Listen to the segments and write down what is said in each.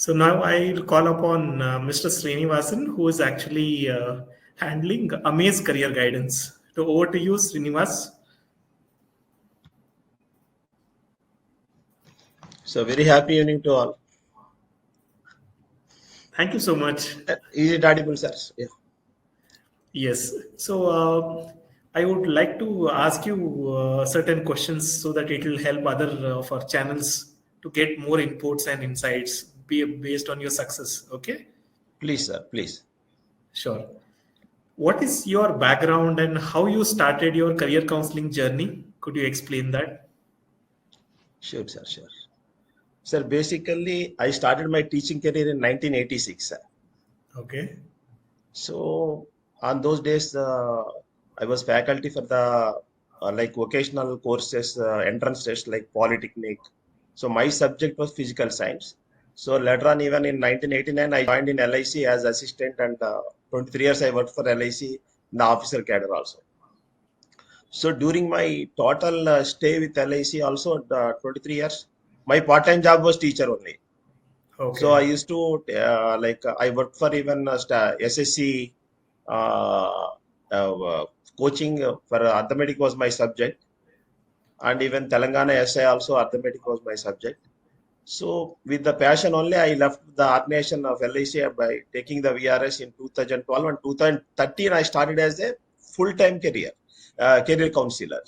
So now I'll call upon Mr. Srinivasan, who is actually handling Amaze Career Guidance. So over to you, Srinivas. So very happy evening to all. Thank you so much. Is it audible, sir? Yeah. Yes. So I would like to ask you certain questions so that it will help other of our channels to get more inputs and insights based on your success. Okay. Please, sir, please. Sure. What is your background and how you started your career counseling journey? Could you explain that? Sure, sir, sure. Sir, basically, I started my teaching career in 1986, sir. Okay. So on those days, I was faculty for the like vocational courses, entrance test like Polytechnic. So my subject was physical science. So later on, even in 1989, I joined in LIC as assistant, and 23 years I worked for LIC in the officer cadre also. So during my total stay with LIC, also 23 years, my part-time job was teacher only. So I Okay. used to I worked for even SSC coaching for arithmetic was my subject, and even Telangana SI also arithmetic was my subject. So with the passion only, I left the organization of LIC by taking the VRS in 2012, and 2013 I started as a full-time career counselor.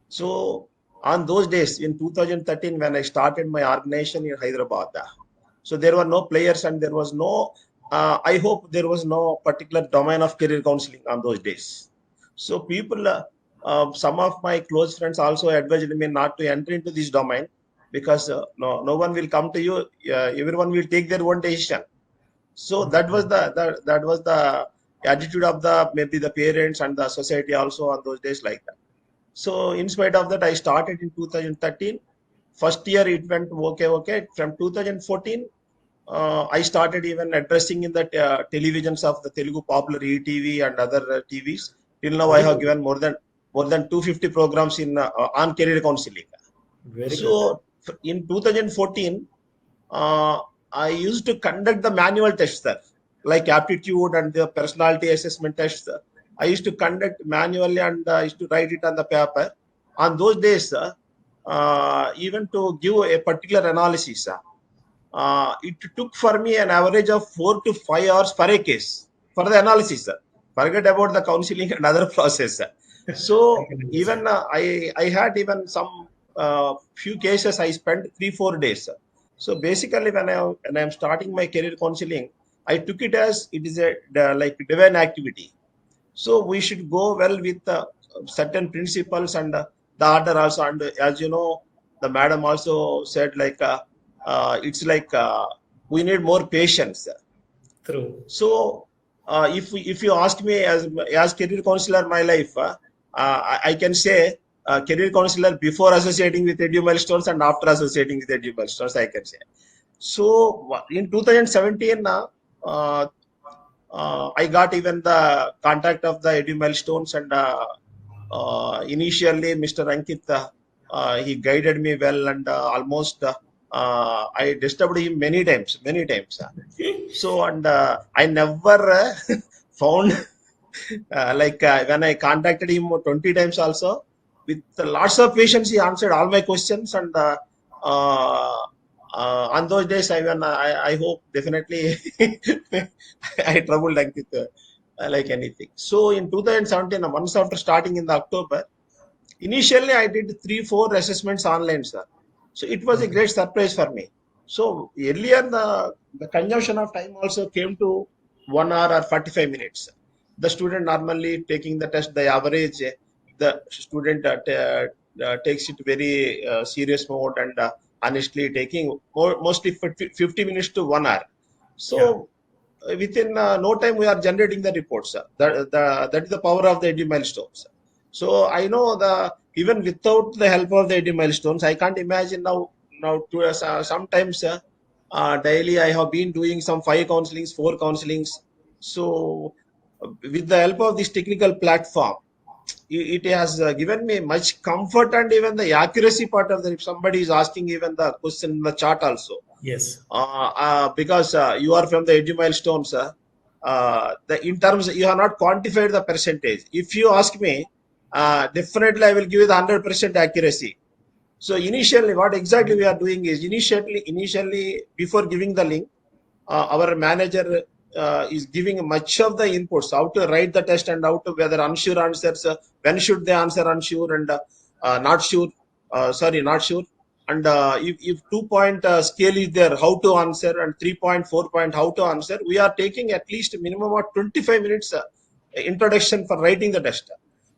So on those days in 2013, when I started my organization in Hyderabad, so there were no players and there was no, I hope there was no particular domain of career counseling on those days. So people, some of my close friends also advised me not to enter into this domain because no one will come to you. Everyone will take their own decision. So that was the attitude of the maybe the parents and the society also on those days like that. So in spite of that, I started in 2013. First year it went okay. From 2014, I started even addressing in the televisions of the Telugu popular ETV and other TVs. Till now, I Very have good. given more than 250 programs in on career counseling. Very good. So in 2014, I used to conduct the manual tests, sir, like aptitude and the personality assessment tests. I used to conduct manually and I used to write it on the paper. On those days, even to give a particular analysis, it took for me an average of 4 to 5 hours for a case for the analysis. Forget about the counseling and other process. I So can even understand. I had even some few cases I spent 3-4 days. So basically, when I'm starting my career counseling, I took it as it is a like divine activity. So we should go well with certain principles and the order also. And as you know, the madam also said like it's like we need more patience. True. So if you ask me as career counselor, my life, I can say career counselor before associating with Edumilestones and after associating with Edumilestones, I can say. So in 2017, I got even the contact of the Edumilestones, and initially Mr. Ankit, he guided me well, and almost I disturbed him many times, many times. So and I never found when I contacted him 20 times also, with lots of patience he answered all my questions, and uh, on those days I hope definitely I troubled Ankit like anything. So in 2017, months after starting in the October, initially I did 3-4 assessments online, sir. So it was a Okay. great surprise for me. So earlier the consumption of time also came to 1 hour or 45 minutes. The student normally taking the test, the average, the student takes it very serious mode and honestly taking mostly 50 minutes to 1 hour. Yeah. So within no time we are generating the reports. That is the power of the Edumilestones. So I know the even without the help of the Edumilestones, I can't imagine now to sometimes daily I have been doing some 5 counselings, 4 counselings. So with the help of this technical platform, it has given me much comfort, and even the accuracy part of the, if somebody is asking even the question in the chart also. Yes. Because you are from the Edumilestones, in terms, you have not quantified the percentage. If you ask me, definitely I will give you the 100% accuracy. So initially, what exactly we are doing is, initially before giving the link, our manager is giving much of the inputs, how to write the test and how to, whether unsure answers, when should they answer unsure, and not sure, not sure. And if 2-point scale is there, how to answer, and 3-point, 4-point, how to answer. We are taking at least minimum of 25 minutes introduction for writing the test.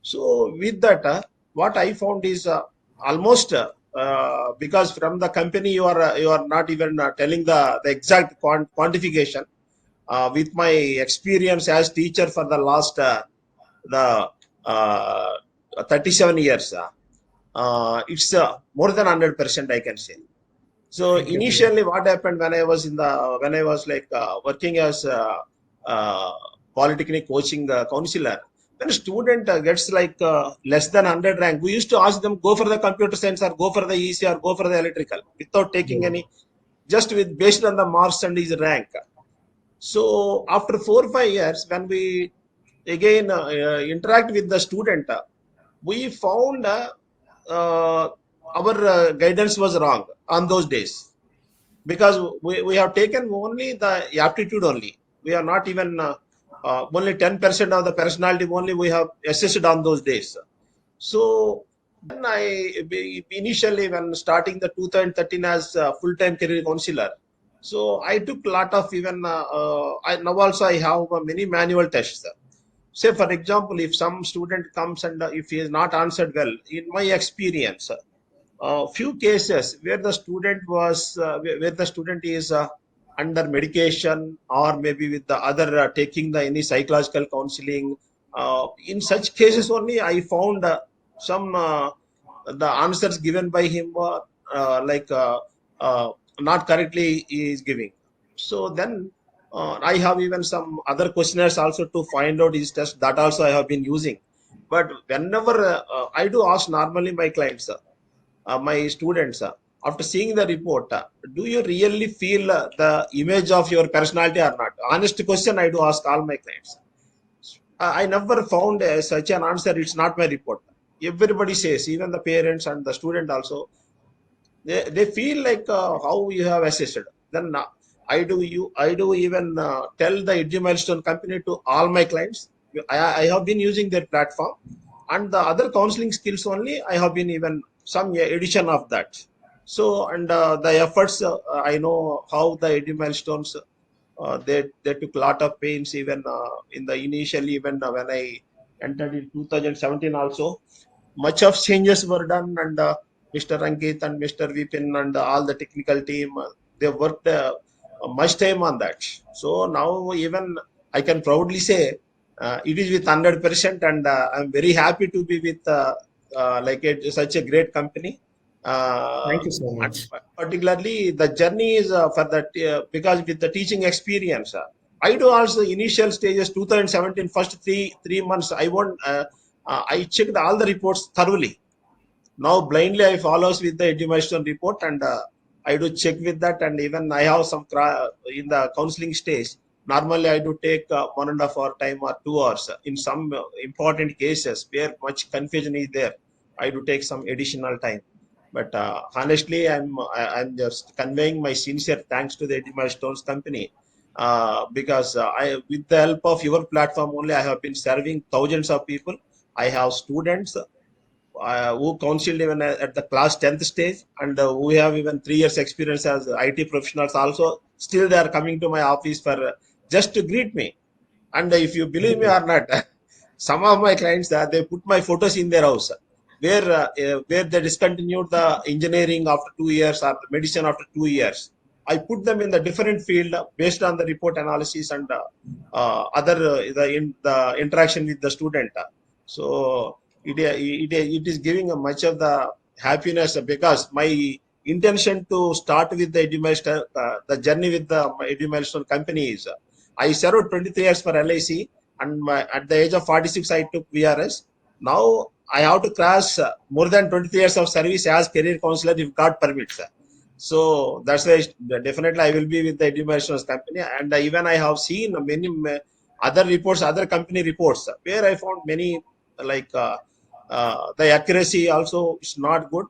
So with that, what I found is almost because from the company you are not even telling the exact quantification. With my experience as teacher for the last the 37 years, it's more than 100%, I can say. So Thank you. initially, what happened when I was like working as polytechnic coaching counselor, when a student gets like less than 100 rank, we used to ask them, go for the computer science or go for the EC or go for the electrical, without taking any, just with based on the marks and his rank. So after 4 or 5 years, when we again interact with the student, we found our guidance was wrong on those days, because we have taken only the aptitude only. We are not even only 10% of the personality only we have assessed on those days. So then initially, when starting the 2013 as full-time career counselor, so I took a lot of even now also I have many manual tests. Say for example, if some student comes and if he is not answered well, in my experience, few cases where the student was where the student is under medication, or maybe with the other taking the any psychological counseling, in such cases only I found some the answers given by him were like not correctly he is giving. So then I have even some other questionnaires also to find out his test, that also I have been using. But whenever I do ask normally my clients, my students, after seeing the report, do you really feel the image of your personality or not? Honest question I do ask all my clients. I never found such an answer. It's not my report. Everybody says, even the parents and the student also, they feel like how you have assessed. Then I do even tell the Edumilestone company to all my clients. I have been using their platform, and the other counseling skills only I have been even some edition of that. So, and the efforts, I know how the Edumilestones, they took a lot of pains even in the initially, even when I entered in 2017 also, much of changes were done, and Mr. Ankit and Mr. Vipin and all the technical team, they worked much time on that. So now even I can proudly say it is with 100%, and I'm very happy to be with such a great company. Thank you so And much. particularly the journey is for that, because with the teaching experience, I do also initial stages 2017 first three months I won't. I checked all the reports thoroughly. Now blindly I follows with the Edumilestone report, and I do check with that, and even I have some in the counseling stage. Normally I do take 1.5 hour time or 2 hours. In some important cases where much confusion is there, I do take some additional time. But honestly, I'm just conveying my sincere thanks to the Edumilstones company, because I, with the help of your platform only, I have been serving thousands of people. I have students who counseled even at the class 10th stage, and who have even 3 years experience as IT professionals also. Still, they are coming to my office for just to greet me. And if you believe me or not, some of my clients, they put my photos in their house, where they discontinued the engineering after 2 years or medicine after 2 years. I put them in the different field based on the report analysis and other the interaction with the student. So it is giving a much of the happiness, because my intention to start with the Edumilestone, the journey with the Edumilestone company is, I served 23 years for LIC, and at the age of 46 I took VRS. Now I have to cross more than 23 years of service as career counselor if God permits. So that's why definitely I will be with the Edumilestones company. And even I have seen many other reports, other company reports where I found many like the accuracy also is not good.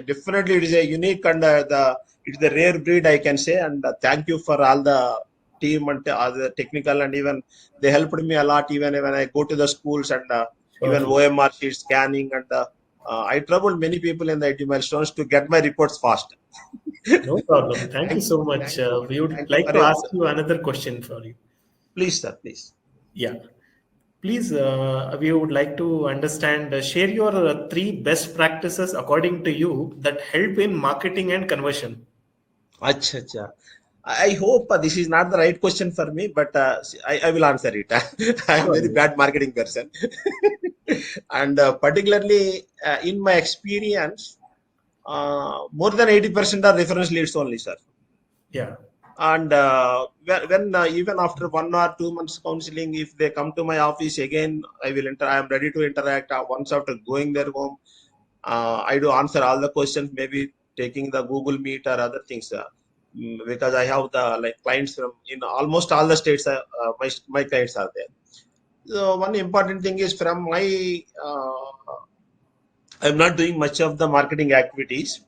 Definitely it is a unique and it's the rare breed I can say. And thank you for all the team and all the technical, and even they helped me a lot even when I go to the schools and even Surely. OMR sheet scanning, and I troubled many people in the Edumilestones to get my reports fast. No problem. Thank you Thank, so much. thank you, We would thank you like for to your, ask you another question for you. please, sir, please. Yeah. Please, we would like to understand, share your three best practices according to you that help in marketing and conversion. Acha, acha. I hope this is not the right question for me, but I will answer it. I am very Surely. bad marketing person, and particularly in my experience, more than 80% are reference leads only, sir. Yeah. And when even after 1 or 2 months counseling, if they come to my office again, I will enter. I am ready to interact. Once after going their home, I do answer all the questions, maybe taking the Google Meet or other things, because I have the like clients from in almost all the states. My clients are there. So one important thing is from my I'm not doing much of the marketing activities.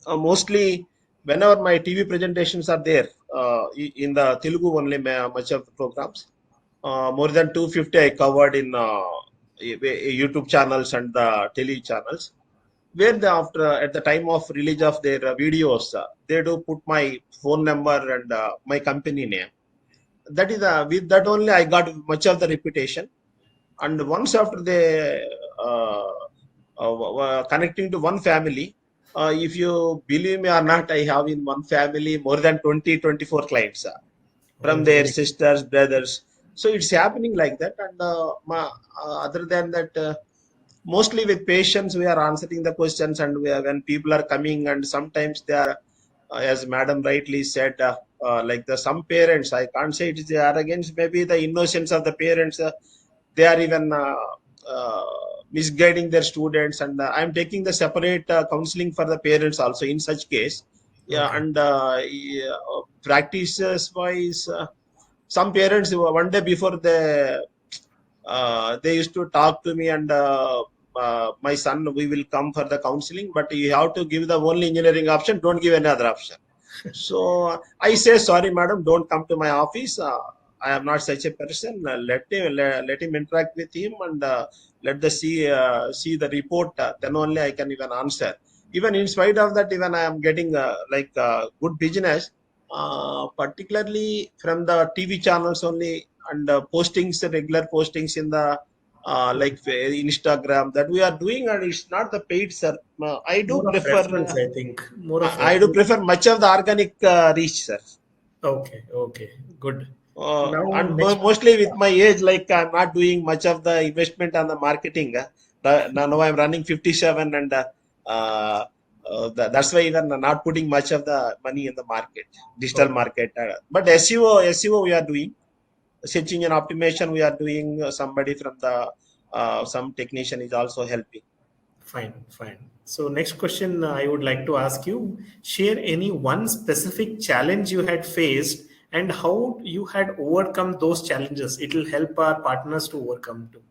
Mostly whenever my TV presentations are there in the Telugu only, much of the programs. More than 250 I covered in YouTube channels and the tele channels, where they after at the time of release of their videos, they do put my phone number and my company name. That is with that only I got much of the reputation. And once after they uh, connecting to one family, if you believe me or not, I have in one family more than 20-24 clients from Oh, their great. sisters, brothers. So it's happening like that. And other than that, mostly with patience we are answering the questions, and when people are coming, and sometimes they are as madam rightly said, like the some parents, I can't say it is the arrogance, maybe the innocence of the parents, they are even uh, misguiding their students. And I'm taking the separate counseling for the parents also in such case. Yeah. Okay. And yeah, practices wise, some parents one day before they used to talk to me, and my son, we will come for the counseling, but you have to give the only engineering option, don't give any other option. So I say, sorry madam, don't come to my office, I am not such a person. Let him interact with him, and let the see the report, then only I can even answer. Even in spite of that, even I am getting like good business, particularly from the TV channels only, and postings, regular postings in the like Instagram, that we are doing, and it's not the paid, sir. I do More of prefer reference, I think. More of I do reference. prefer much of the organic reach, sir. Okay. Okay. Good. Now, And next. mostly with my age, like I'm not doing much of the investment on the marketing. Now I'm running 57, and that's why even not putting much of the money in the market, digital Okay. market. But SEO we are doing, search engine optimization we are doing. Somebody from the some technician is also helping. Fine, fine. So next question I would like to ask you, share any one specific challenge you had faced and how you had overcome those challenges. It will help our partners to overcome too.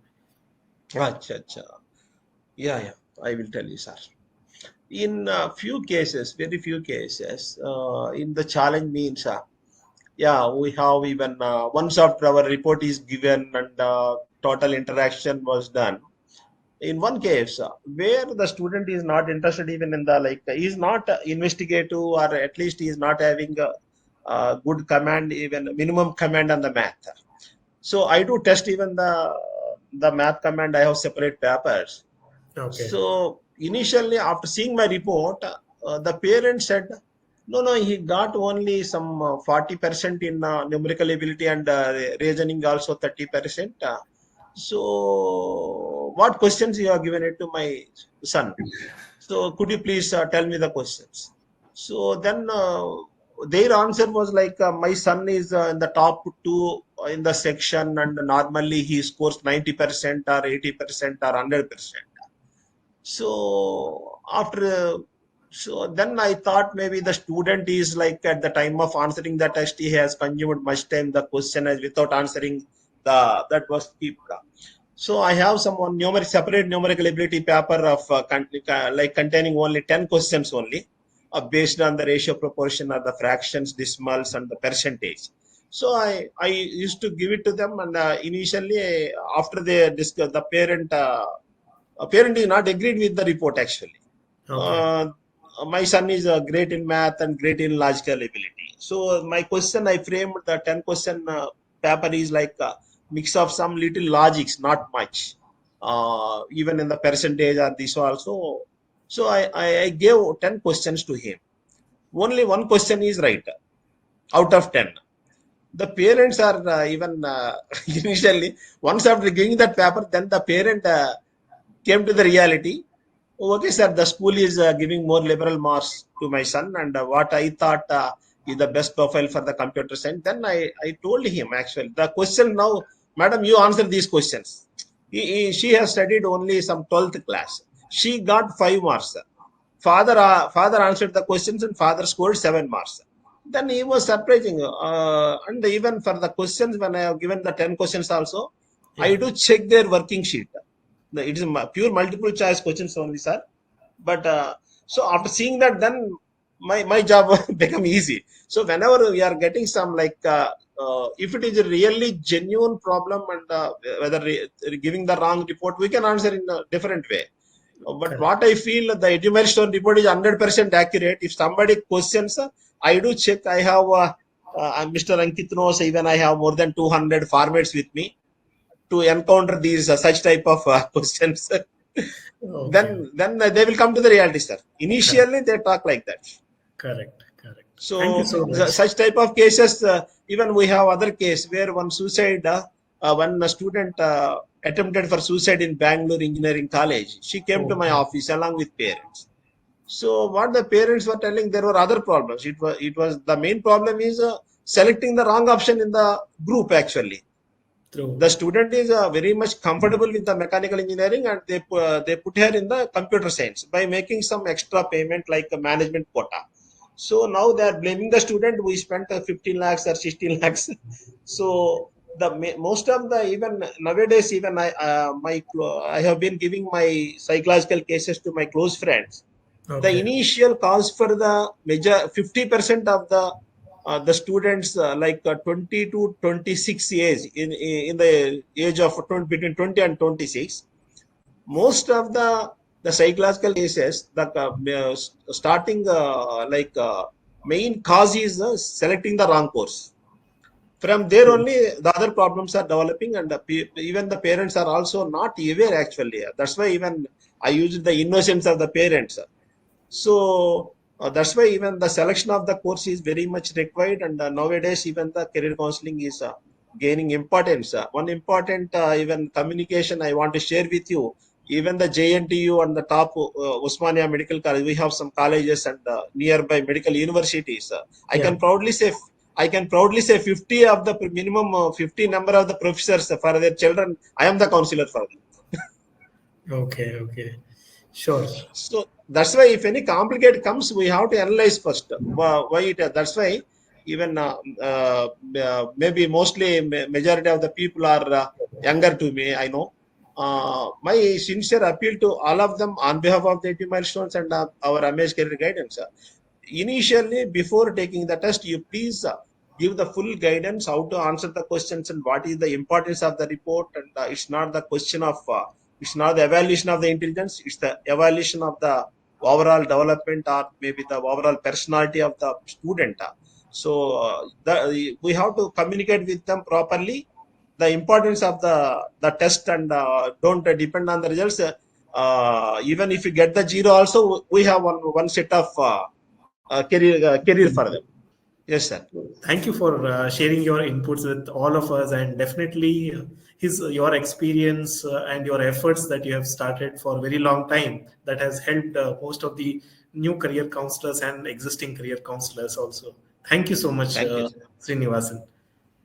Acha, acha. Yeah, I will tell you, sir. In few cases, very few cases, in the challenge means, yeah, we have even once after our report is given and total interaction was done. In one case, where the student is not interested even in the like, he is not investigative, or at least he is not having a good command, even minimum command on the math. So I do test even the math command. I have separate papers. Okay. So initially, after seeing my report, the parent said, no, he got only some 40% in numerical ability, and reasoning also 30%. So what questions you have given it to my son? So could you please tell me the questions? So then their answer was like, my son is in the top 2 in the section, and normally he scores 90% or 80% or 100%. So so then I thought maybe the student is like, at the time of answering the test, he has consumed much time the question as without answering that was kept. So I have some one separate numerical ability paper of like containing only 10 questions only, based on the ratio, proportion, or the fractions, decimals, and the percentage. So I used to give it to them, and initially, after they discuss, the parent is not agreed with the report actually. Okay. My son is great in math and great in logical ability. So my question, I framed the 10 question paper is like a mix of some little logics, not much. Even in the percentage or this also. So I gave 10 questions to him. Only one question is right out of 10. The parents are even initially, once after giving that paper, then the parent came to the reality. Okay, sir, the school is giving more liberal marks to my son, and what I thought is the best profile for the computer science. Then I told him actually the question now, madam, you answer these questions. She has studied only some 12th class. She got 5 marks. Father answered the questions, and father scored 7 marks. Then he was surprising. And even for the questions, when I have given the 10 questions also, Yeah. I do check their working sheet. It is pure multiple choice questions only, sir. But so after seeing that, then my job become easy. So whenever we are getting some like, if it is a really genuine problem, and whether giving the wrong report, we can answer in a different way. But Correct. what I feel, the Edumilestone report is 100% accurate. If somebody questions, I do check. I have Mr. Ankit knows, even I have more than 200 formats with me to encounter these such type of questions. Okay. Then they will come to the reality, sir. Correct. Initially, they talk like that. Correct. Correct. Thank you So so much. such type of cases, even we have other case where one suicide, one student attempted for suicide in Bangalore Engineering College. She came to my Okay. office along with parents. So what the parents were telling, there were other problems. It was the main problem is selecting the wrong option in the group actually. The True. student is very much comfortable with the mechanical engineering, and they put her in the computer science by making some extra payment like a management quota. So now they are blaming the student. We spent 15 lakhs or 16 lakhs. So the most of the, even nowadays, even I have been giving my psychological cases to my close friends. The Okay. initial cause for the major 50% of the students, like 20 to 26 age, in the age of 20, between 20 and 26, most of the psychological cases, the starting like main cause is selecting the wrong course. From there True. only the other problems are developing, and even the parents are also not aware actually. That's why even I use the innocence of the parents. So that's why even the selection of the course is very much required, and nowadays even the career counseling is gaining importance. One important even communication I want to share with you. Even the JNTU and the top Osmania Medical College, we have some colleges and nearby medical universities. I Yeah. can proudly say, 50 of the minimum 50 number of the professors for their children. I am the counselor for them. Okay. Okay. Sure. So that's why if any complicate comes, we have to analyze first why it. That's why even maybe mostly majority of the people are younger to me. I know. My sincere appeal to all of them on behalf of the Edumilestones and our Amaze Career Guidance. Initially, before taking the test, you please give the full guidance how to answer the questions and what is the importance of the report. And it's not the question of it's not the evaluation of the intelligence, it's the evaluation of the overall development, or maybe the overall personality of the student. So we have to communicate with them properly the importance of the test, and don't depend on the results. Even if you get the zero also, we have one set of career for them. Yes, sir. Thank you for sharing your inputs with all of us, and definitely his your experience and your efforts that you have started for a very long time, that has helped most of the new career counselors and existing career counselors also. Thank you so much, Thank you, sir. Srinivasan.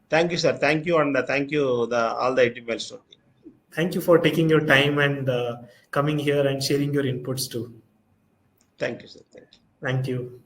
Thank you, sir. Thank you, and thank you all the Edumilestones team. Thank you for taking your time and coming here and sharing your inputs too. Thank you, sir. Thank you. Thank you.